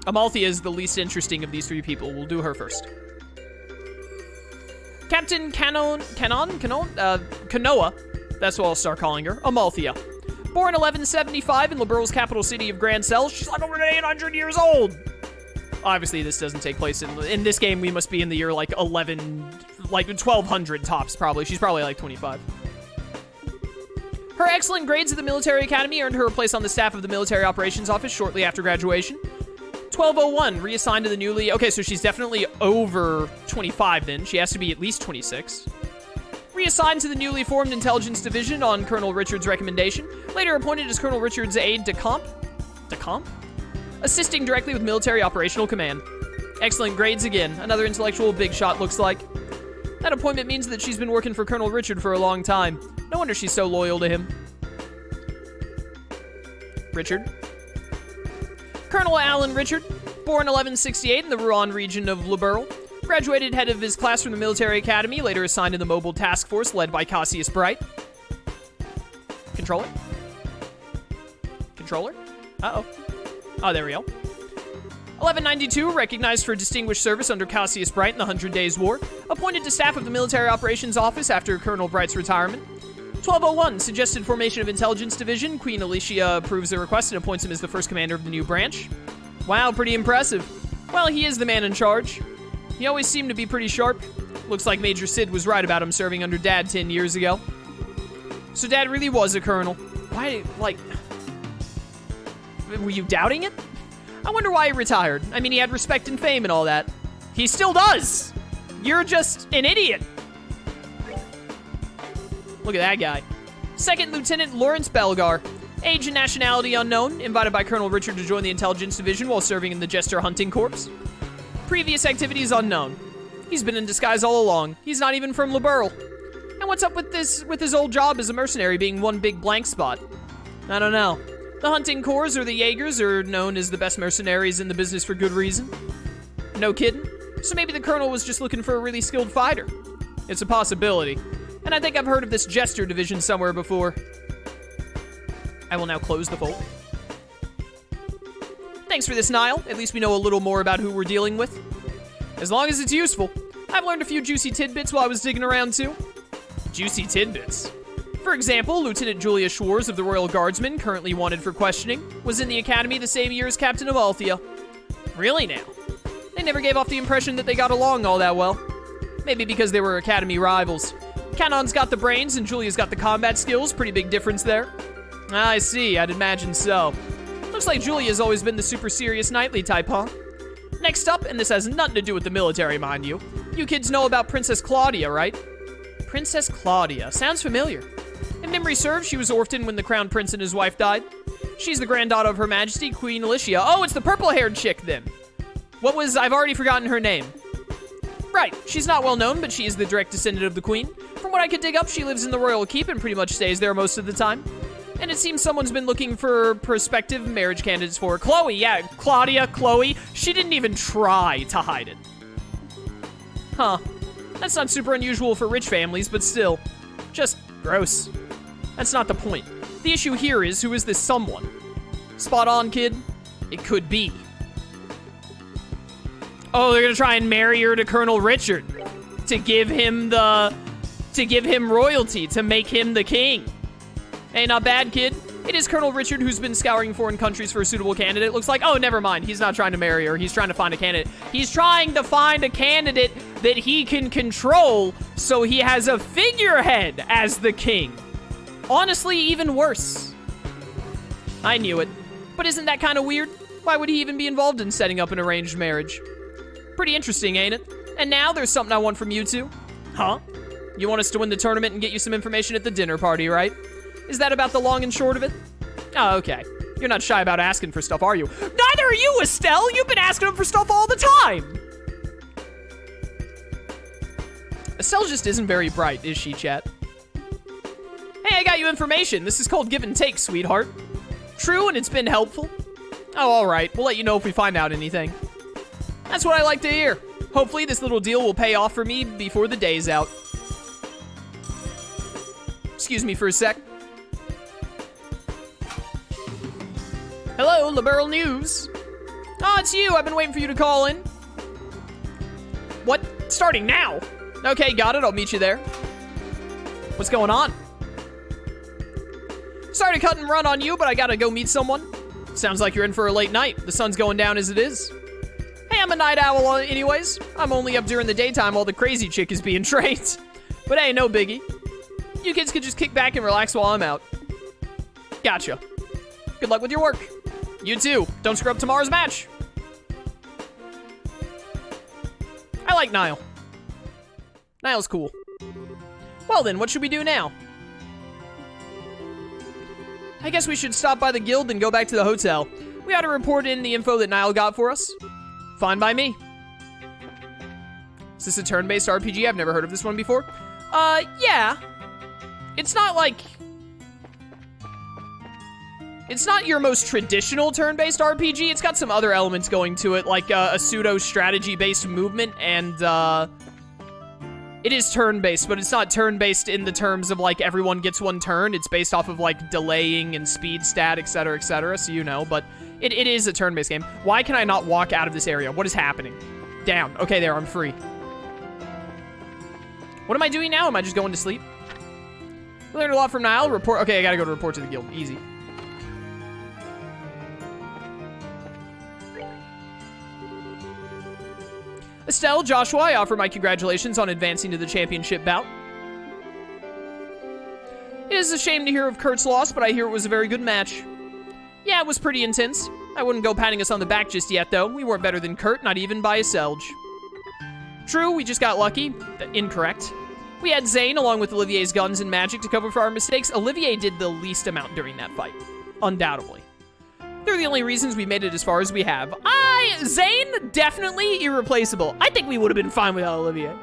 Amalthea is the least interesting of these three people. We'll do her first. Captain Canoa, that's what I'll start calling her, Amalthea. Born 1175 in Liberal's capital city of Grancel, she's like over 800 years old. Obviously, this doesn't take place in this game. We must be in the year like 1200 tops, probably. She's probably like 25. Her excellent grades at the military academy earned her a place on the staff of the military operations office shortly after graduation. 1201, reassigned to the newly... Okay, so she's definitely over 25 then. She has to be at least 26. Reassigned to the newly formed intelligence division on Colonel Richard's recommendation. Later appointed as Colonel Richard's aide-de-camp. De-camp? Assisting directly with military operational command. Excellent grades again. Another intellectual big shot, looks like. That appointment means that she's been working for Colonel Richard for a long time. No wonder she's so loyal to him. Richard. Colonel Alan Richard, born 1168 in the Rouen region of Liberal. Graduated head of his class from the military academy, later assigned to the mobile task force led by Cassius Bright. Controller? Controller? Uh-oh. Oh, there we go. 1192, recognized for distinguished service under Cassius Bright in the 100 Days War. Appointed to staff of the military operations office after Colonel Bright's retirement. 1201, suggested formation of intelligence division. Queen Alicia approves the request and appoints him as the first commander of the new branch. Wow, pretty impressive. Well, he is the man in charge. He always seemed to be pretty sharp. Looks like Major Sid was right about him serving under Dad 10 years ago. So Dad really was a colonel. Why, like... Were you doubting it? I wonder why he retired. I mean, he had respect and fame and all that. He still does! You're just an idiot. Look at that guy. Second Lieutenant Lawrence Belgar. Age and nationality unknown. Invited by Colonel Richard to join the intelligence division while serving in the Jester Hunting Corps. Previous activities unknown. He's been in disguise all along. He's not even from Liberal. And what's up with his old job as a mercenary being one big blank spot? I don't know. The Hunting Corps, or the Jaegers, are known as the best mercenaries in the business for good reason. No kidding. So maybe the Colonel was just looking for a really skilled fighter. It's a possibility. And I think I've heard of this Jester division somewhere before. I will now close the fold. Thanks for this, Niall. At least we know a little more about who we're dealing with. As long as it's useful. I've learned a few juicy tidbits while I was digging around, too. Juicy tidbits. For example, Lieutenant Julia Schwarz of the Royal Guardsmen, currently wanted for questioning, was in the academy the same year as Captain Amalthea. Really now? They never gave off the impression that they got along all that well. Maybe because they were academy rivals. Canon's got the brains and Julia's got the combat skills. Pretty big difference there. I see, I'd imagine so. Looks like Julia's always been the super serious knightly type, huh? Next up, and this has nothing to do with the military, mind you. You kids know about Princess Claudia, right? Princess Claudia. Sounds familiar. If memory serves, she was orphaned when the crown prince and his wife died. She's the granddaughter of Her Majesty, Queen Alicia. Oh, it's the purple-haired chick, then. I've already forgotten her name. Right, she's not well known, but she is the direct descendant of the Queen. From what I could dig up, she lives in the royal keep and pretty much stays there most of the time. And it seems someone's been looking for prospective marriage candidates for her. Chloe, yeah, Claudia, Chloe. She didn't even try to hide it. Huh. That's not super unusual for rich families, but still. Just gross. That's not the point. The issue here is, who is this someone? Spot on, kid? It could be. Oh, they're gonna try and marry her to Colonel Richard. To give him royalty, to make him the king. Hey, not bad, kid. It is Colonel Richard who's been scouring foreign countries for a suitable candidate. Looks like, oh, never mind. He's not trying to marry her. He's trying to find a candidate. He's trying to find a candidate that he can control so he has a figurehead as the king. Honestly, even worse. I knew it. But isn't that kind of weird? Why would he even be involved in setting up an arranged marriage? Pretty interesting, ain't it? And now there's something I want from you two. Huh? You want us to win the tournament and get you some information at the dinner party, right? Is that about the long and short of it? Oh, okay. You're not shy about asking for stuff, are you? Neither are you, Estelle! You've been asking him for stuff all the time! Estelle just isn't very bright, is she, chat? Hey, I got you information. This is called give and take, sweetheart. True, and it's been helpful. Oh, alright. We'll let you know if we find out anything. That's what I like to hear. Hopefully this little deal will pay off for me before the day's out. Excuse me for a sec. Hello, Liberal News. Oh, it's you. I've been waiting for you to call in. What? Starting now? Okay, got it. I'll meet you there. What's going on? Sorry to cut and run on you, but I gotta go meet someone. Sounds like you're in for a late night. The sun's going down as it is. Hey, I'm a night owl anyways. I'm only up during the daytime while the crazy chick is being trained. But hey, no biggie. You kids could just kick back and relax while I'm out. Gotcha. Good luck with your work. You too. Don't screw up tomorrow's match. I like Niall. Niall's cool. Well then, what should we do now? I guess we should stop by the guild and go back to the hotel. We ought to report in the info that Niall got for us. Fine by me. Is this a turn-based RPG? I've never heard of this one before. Yeah. It's not like... It's not your most traditional turn-based RPG. It's got some other elements going to it, like a pseudo-strategy-based movement, and, it is turn-based, but it's not turn-based in the terms of, like, everyone gets one turn. It's based off of, like, delaying and speed stat, etc., so you know, but it is a turn-based game. Why can I not walk out of this area? What is happening? Down. Okay, there, I'm free. What am I doing now? Am I just going to sleep? We learned a lot from Niall. Report. Okay, I gotta go to report to the guild. Easy. Estelle, Joshua, I offer my congratulations on advancing to the championship bout. It is a shame to hear of Kurt's loss, but I hear it was a very good match. Yeah, it was pretty intense. I wouldn't go patting us on the back just yet, though. We weren't better than Kurt, not even by a selge. True, we just got lucky. Incorrect. We had Zane, along with Olivier's guns and magic, to cover for our mistakes. Olivier did the least amount during that fight. Undoubtedly. They're the only reasons we made it as far as we have. Zane, definitely irreplaceable. I think we would have been fine without Olivier.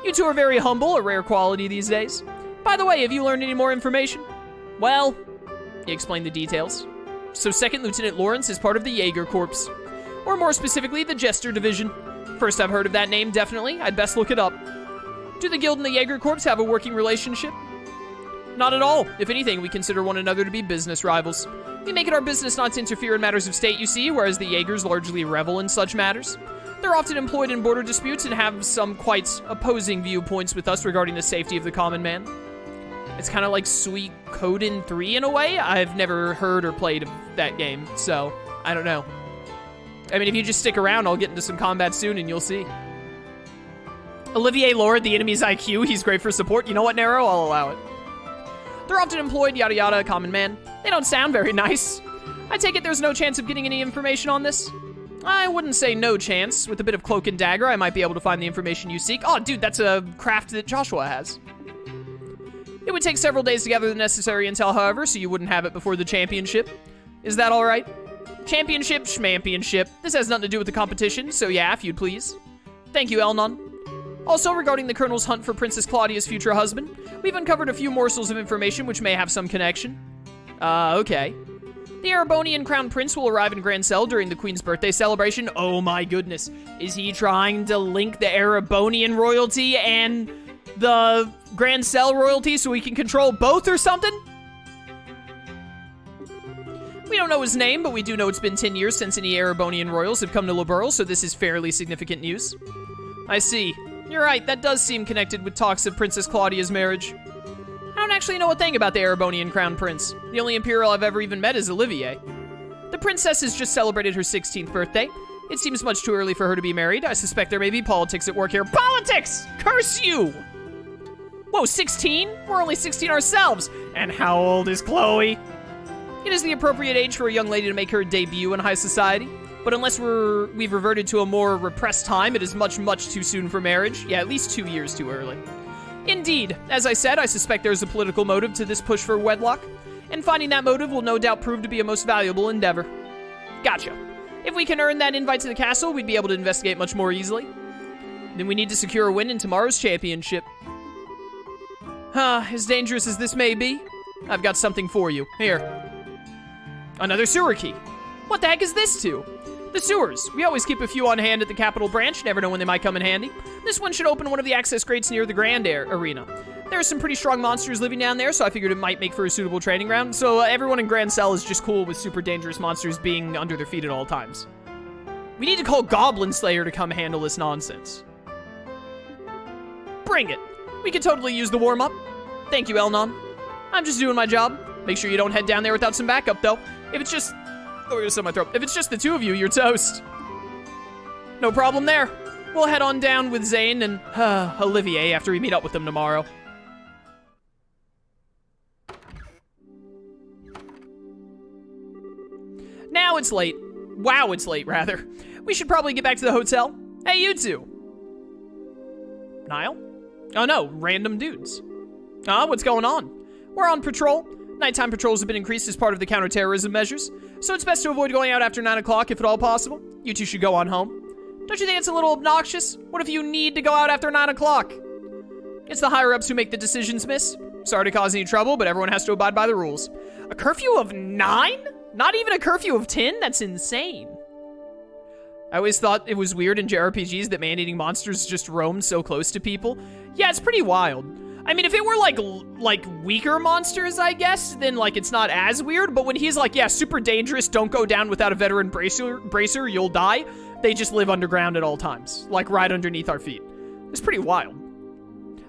You two are very humble, a rare quality these days. By the way, have you learned any more information? Well, he explained the details. So 2nd Lieutenant Lawrence is part of the Jaeger Corps. Or more specifically, the Jester Division. First I've heard of that name, definitely. I'd best look it up. Do the Guild and the Jaeger Corps have a working relationship? Not at all. If anything, we consider one another to be business rivals. We make it our business not to interfere in matters of state, you see, whereas the Jaegers largely revel in such matters. They're often employed in border disputes and have some quite opposing viewpoints with us regarding the safety of the common man. It's kind of like Sweet Coden 3 in a way. I've never heard or played of that game, so I don't know. I mean, if you just stick around, I'll get into some combat soon and you'll see. Olivier lowered the enemy's IQ. He's great for support. You know what, Nero? I'll allow it. They're often employed, yada yada, common man. They don't sound very nice. I take it there's no chance of getting any information on this? I wouldn't say no chance. With a bit of cloak and dagger, I might be able to find the information you seek. Oh, dude, that's a craft that Joshua has. It would take several days to gather the necessary intel, however, so you wouldn't have it before the championship. Is that all right? Championship, schmampionship. This has nothing to do with the competition, so yeah, if you'd please. Thank you, Elnon. Also, regarding the Colonel's hunt for Princess Claudia's future husband, we've uncovered a few morsels of information which may have some connection. Okay. The Erebonian Crown Prince will arrive in Grancel during the Queen's birthday celebration. Oh my goodness. Is he trying to link the Erebonian royalty and the Grancel royalty so he can control both or something? We don't know his name, but we do know it's been 10 years since any Erebonian royals have come to Liberl, so this is fairly significant news. I see. You're right, that does seem connected with talks of Princess Claudia's marriage. I don't actually know a thing about the Erebonian Crown Prince. The only Imperial I've ever even met is Olivier. The princess has just celebrated her 16th birthday. It seems much too early for her to be married. I suspect there may be politics at work here. Politics! Curse you! Whoa, 16? We're only 16 ourselves. And how old is Chloe? It is the appropriate age for a young lady to make her debut in high society. But unless we've reverted to a more repressed time, it is much, much too soon for marriage. Yeah, at least 2 years too early. Indeed, as I said, I suspect there's a political motive to this push for wedlock, and finding that motive will no doubt prove to be a most valuable endeavor. Gotcha. If we can earn that invite to the castle, we'd be able to investigate much more easily. Then we need to secure a win in tomorrow's championship. As dangerous as this may be, I've got something for you. Here. Another sewer key. What the heck is this to? The sewers. We always keep a few on hand at the Capital Branch. Never know when they might come in handy. This one should open one of the access grates near the Grand Air Arena. There are some pretty strong monsters living down there, so I figured it might make for a suitable training ground. So everyone in Grancel is just cool with super dangerous monsters being under their feet at all times. We need to call Goblin Slayer to come handle this nonsense. Bring it. We could totally use the warm-up. Thank you, Elnon. I'm just doing my job. Make sure you don't head down there without some backup, though. If it's just... Oh, it's in my throat. If it's just the two of you, you're toast. No problem there. We'll head on down with Zane and Olivier after we meet up with them tomorrow. Now it's late. Wow, it's late, rather. We should probably get back to the hotel. Hey, you two. Niall? Oh no, random dudes. What's going on? We're on patrol. Nighttime patrols have been increased as part of the counterterrorism measures, so it's best to avoid going out after 9 o'clock if at all possible. You two should go on home. Don't you think it's a little obnoxious? What if you need to go out after 9 o'clock? It's the higher-ups who make the decisions, miss. Sorry to cause any trouble, but everyone has to abide by the rules. A curfew of 9? Not even a curfew of 10? That's insane. I always thought it was weird in JRPGs that man-eating monsters just roamed so close to people. Yeah, it's pretty wild. I mean, if it were like weaker monsters, I guess, then like it's not as weird. But when he's like, yeah, super dangerous, don't go down without a veteran bracer, you'll die. They just live underground at all times, like right underneath our feet. It's pretty wild.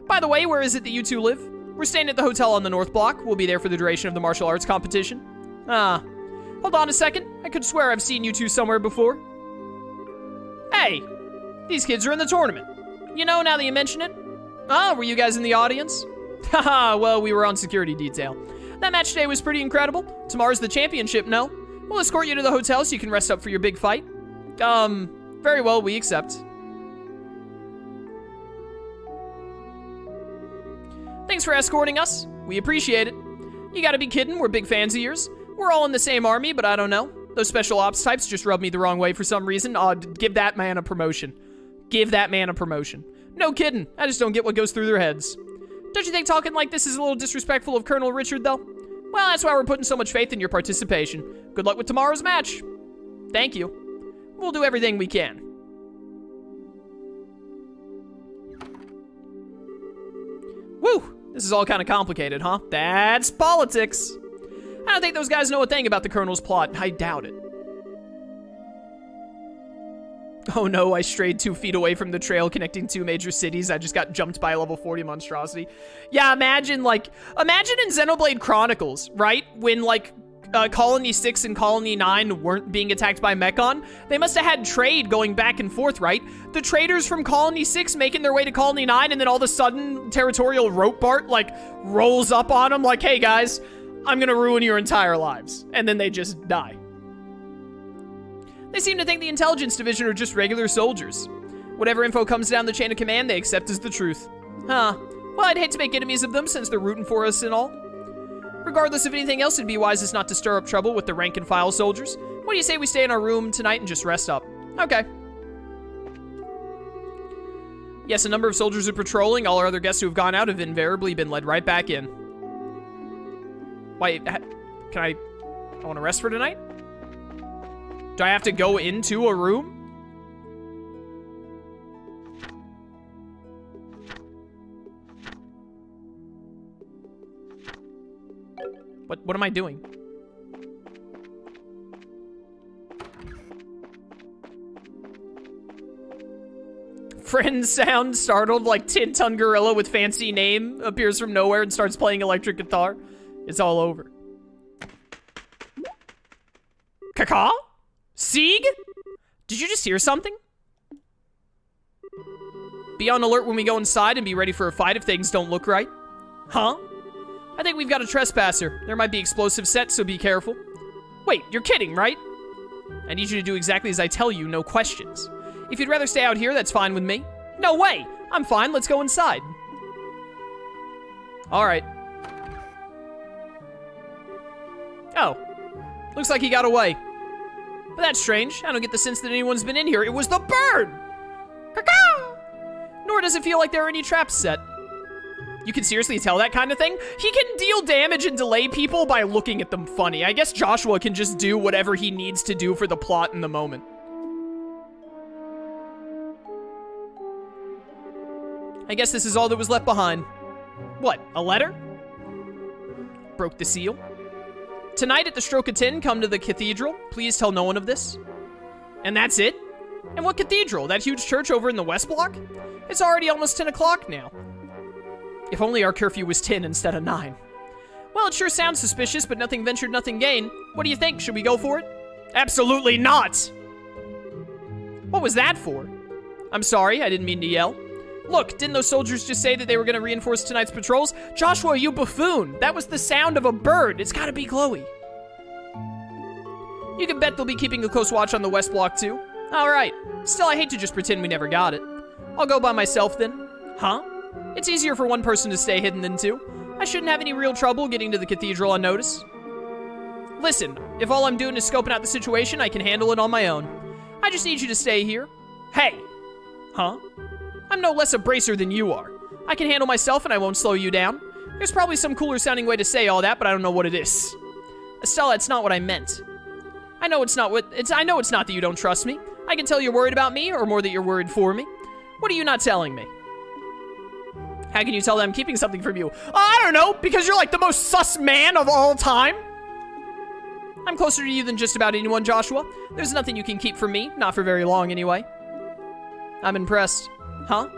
By the way, where is it that you two live? We're staying at the hotel on the North Block. We'll be there for the duration of the martial arts competition. Hold on a second. I could swear I've seen you two somewhere before. Hey, these kids are in the tournament. You know, now that you mention it. Oh, were you guys in the audience? Haha, well, we were on security detail. That match today was pretty incredible. Tomorrow's the championship, no? We'll escort you to the hotel so you can rest up for your big fight. Very well, we accept. Thanks for escorting us. We appreciate it. You gotta be kidding, we're big fans of yours. We're all in the same army, but I don't know. Those special ops types just rub me the wrong way for some reason. Give that man a promotion. Give that man a promotion. No kidding. I just don't get what goes through their heads. Don't you think talking like this is a little disrespectful of Colonel Richard, though? Well, that's why we're putting so much faith in your participation. Good luck with tomorrow's match. Thank you. We'll do everything we can. Woo! This is all kind of complicated, huh? That's politics. I don't think those guys know a thing about the Colonel's plot. I doubt it. Oh no, I strayed 2 feet away from the trail connecting 2 major cities. I just got jumped by a level 40 monstrosity. Yeah, imagine in Xenoblade Chronicles, right? When Colony 6 and Colony 9 weren't being attacked by Mechon. They must have had trade going back and forth, right? The traders from Colony 6 making their way to Colony 9, and then all of a sudden, Territorial Rope Bart, rolls up on them like, hey guys, I'm gonna ruin your entire lives. And then they just die. They seem to think the intelligence division are just regular soldiers. Whatever info comes down the chain of command, they accept as the truth. Huh. Well, I'd hate to make enemies of them since they're rooting for us and all. Regardless of anything else, it'd be wisest not to stir up trouble with the rank and file soldiers. What do you say we stay in our room tonight and just rest up? Okay. Yes, a number of soldiers are patrolling. All our other guests who have gone out have invariably been led right back in. Wait, can I want to rest for tonight? Do I have to go into a room? What am I doing? Friend sound startled like 10-ton gorilla with fancy name appears from nowhere and starts playing electric guitar. It's all over. Kaka? Sieg? Did you just hear something? Be on alert when we go inside and be ready for a fight if things don't look right. Huh? I think we've got a trespasser. There might be explosives set, so be careful. Wait, you're kidding, right? I need you to do exactly as I tell you, no questions. If you'd rather stay out here, that's fine with me. No way! I'm fine, let's go inside. Alright. Oh. Looks like he got away. But that's strange. I don't get the sense that anyone's been in here. It was the bird! Caw-caw! Nor does it feel like there are any traps set. You can seriously tell that kind of thing? He can deal damage and delay people by looking at them funny. I guess Joshua can just do whatever he needs to do for the plot in the moment. I guess this is all that was left behind. What, a letter? Broke the seal. Tonight at the stroke of 10, come to the cathedral. Please tell no one of this. And that's it? And what cathedral? That huge church over in the West Block? It's already almost 10 o'clock now. If only our curfew was 10 instead of 9. Well, it sure sounds suspicious, but nothing ventured, nothing gained. What do you think? Should we go for it? Absolutely not! What was that for? I'm sorry, I didn't mean to yell. Look, didn't those soldiers just say that they were going to reinforce tonight's patrols? Joshua, you buffoon! That was the sound of a bird. It's gotta be Chloe. You can bet they'll be keeping a close watch on the West Block, too. Alright. Still, I hate to just pretend we never got it. I'll go by myself, then. Huh? It's easier for one person to stay hidden than two. I shouldn't have any real trouble getting to the cathedral on notice. Listen, if all I'm doing is scoping out the situation, I can handle it on my own. I just need you to stay here. Hey! Huh? I'm no less a bracer than you are. I can handle myself and I won't slow you down. There's probably some cooler sounding way to say all that, but I don't know what it is. Estella, it's not what I meant. I know it's not that you don't trust me. I can tell you're worried about me, or more that you're worried for me. What are you not telling me? How can you tell that I'm keeping something from you? I don't know, because you're like the most sus man of all time. I'm closer to you than just about anyone, Joshua. There's nothing you can keep from me, not for very long anyway. I'm impressed. Huh?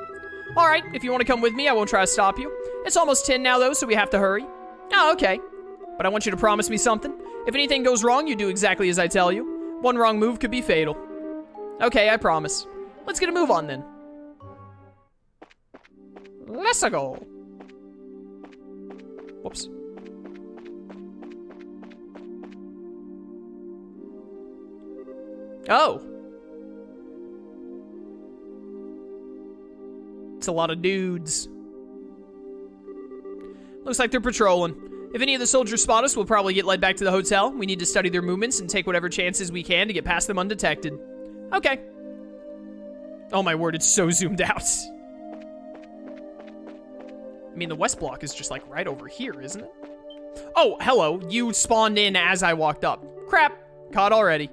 Alright, if you want to come with me, I won't try to stop you. It's almost 10 now, though, so we have to hurry. Oh, okay. But I want you to promise me something. If anything goes wrong, you do exactly as I tell you. One wrong move could be fatal. Okay, I promise. Let's get a move on, then. Let's go. Whoops. Oh. It's a lot of dudes. Looks like they're patrolling. If any of the soldiers spot us, we'll probably get led back to the hotel. We need to study their movements and take whatever chances we can to get past them undetected. Okay. Oh my word, it's so zoomed out. I mean, the West Block is just like right over here, isn't it? Oh, hello. You spawned in as I walked up. Crap. Caught already.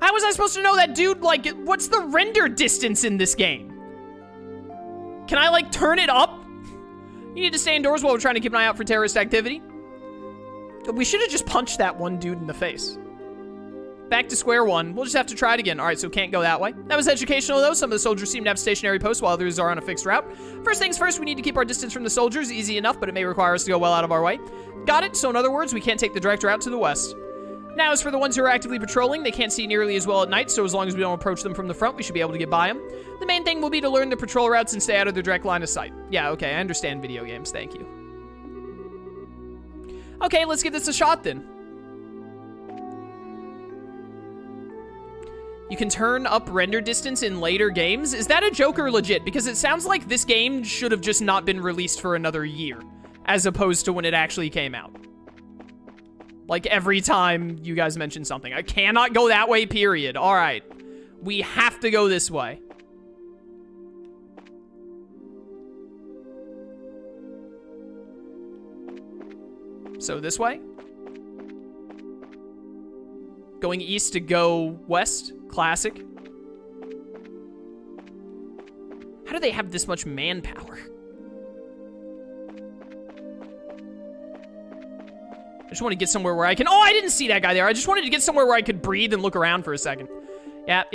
How was I supposed to know that dude, like, what's the render distance in this game? Can I, like, turn it up? You need to stay indoors while we're trying to keep an eye out for terrorist activity. We should have just punched that one dude in the face. Back to square one. We'll just have to try it again. All right, so can't go that way. That was educational, though. Some of the soldiers seem to have stationary posts while others are on a fixed route. First things first, we need to keep our distance from the soldiers. Easy enough, but it may require us to go well out of our way. Got it. So in other words, we can't take the direct route to the west. Now, as for the ones who are actively patrolling, they can't see nearly as well at night, so as long as we don't approach them from the front, we should be able to get by them. The main thing will be to learn the patrol routes and stay out of their direct line of sight. Yeah, okay, I understand video games. Thank you. Okay, let's give this a shot, then. You can turn up render distance in later games? Is that a joke or legit? Because it sounds like this game should have just not been released for another year, as opposed to when it actually came out. Like, every time you guys mention something. I cannot go that way, period. All right. We have to go this way. So, this way? Going east to go west? Classic. How do they have this much manpower? I just want to get somewhere where I can... Oh, I didn't see that guy there. I just wanted to get somewhere where I could breathe and look around for a second. Yep.